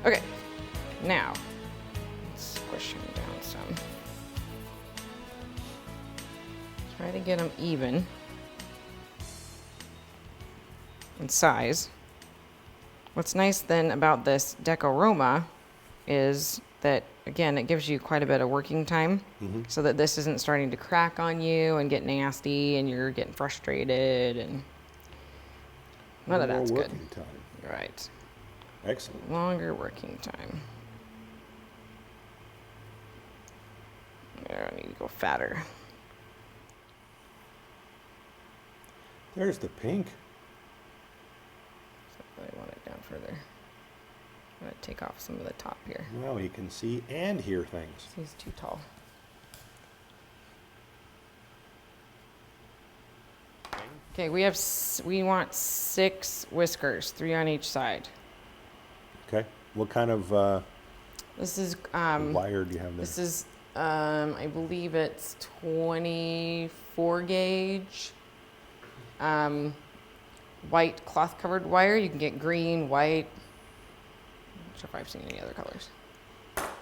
Okay, now let's squish him down some. Try to get them even in size. What's nice then about this Decoroma is that, again, it gives you quite a bit of working time so that this isn't starting to crack on you and get nasty and you're getting frustrated, and none of that's good. Working time. Right. Excellent. Longer working time. There, I need to go fatter. There's the pink. I really want it down further. I'm going to take off some of the top here. Now he can see and hear things. He's too tall. Okay, we want 6 whiskers, 3 on each side. Okay. What kind of This is wire do you have there? this is I believe it's 24 gauge white cloth covered wire. You can get green, white. I'm not sure if I've seen any other colors.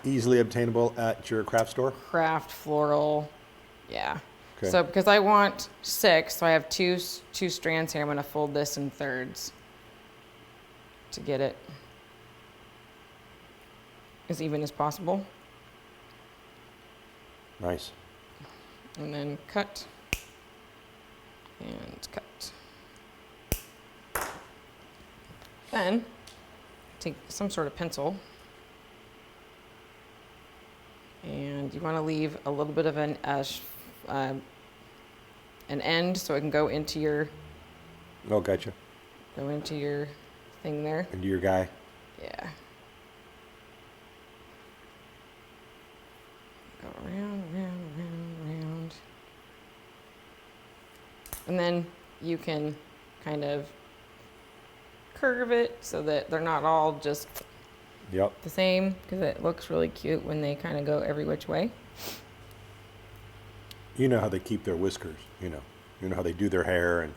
Easily obtainable at your craft store? Craft, floral, yeah. Okay. So because I want 6, so I have two strands here. I'm going to fold this in thirds to get it as even as possible. Nice. And then cut and cut. Then take some sort of pencil, and you want to leave a little bit of an end so it can go into your Gotcha. thing there. Into your guy. Yeah. Go around, round. And then you can kind of curve it so that they're not all just Yep. the same, because it looks really cute when they kind of go every which way. You know how they keep their whiskers, you know how they do their hair and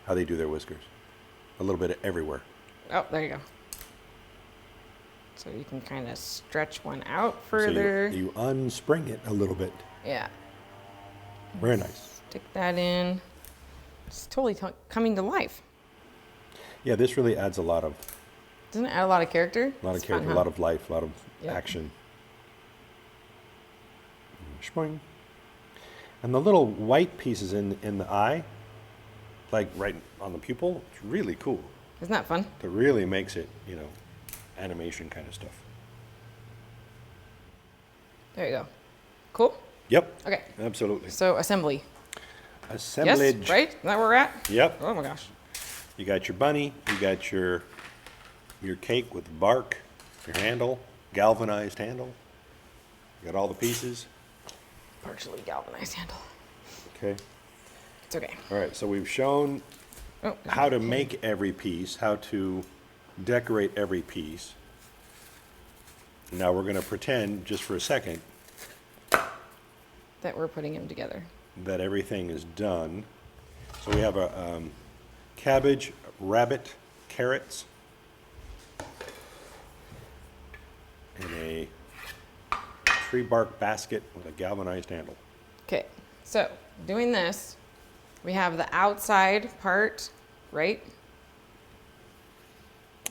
how they do their whiskers. A little bit of everywhere. Oh, there you go. So you can kind of stretch one out further. So you unspring it a little bit. Yeah. Very nice. Stick that in. It's totally coming to life. Yeah, this really adds a lot of Doesn't it add a lot of character? a lot It's of character, fun, a lot of life, a lot of Yep. action. Shpoing. And the little white pieces in the eye, like right on the pupil, it's really cool. Isn't that fun? It really makes it, animation kind of stuff. There you go. Cool? Yep. Okay. Absolutely. So assembly. Assemblage. Yes, right? Is that where we're at? Yep. Oh my gosh. You got your bunny, you got your cake with bark, your handle, galvanized handle. You got all the pieces. Partially galvanized handle. Okay. It's okay. All right, so we've shown Oh, how to make every piece, how to decorate every piece. Now we're going to pretend, just for a second, that we're putting them together. that everything is done. So we have a cabbage, rabbit, carrots, and a tree bark basket with a galvanized handle. Okay, so doing this, we have the outside part, right?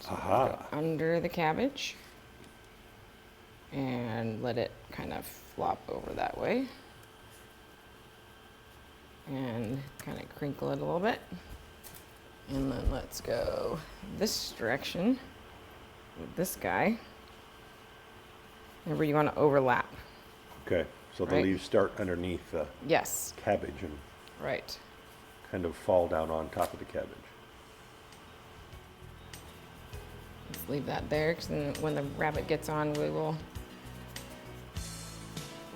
Aha. Go under the cabbage and let it kind of flop over that way. And kind of crinkle it a little bit. And then let's go this direction with this guy. Remember, you want to overlap. Okay, so the Right. leaves start underneath the Yes, cabbage and right. kind of fall down on top of the cabbage. Let's leave that there, because then when the rabbit gets on, we will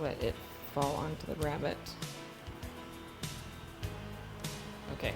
let it fall onto the rabbit. Okay,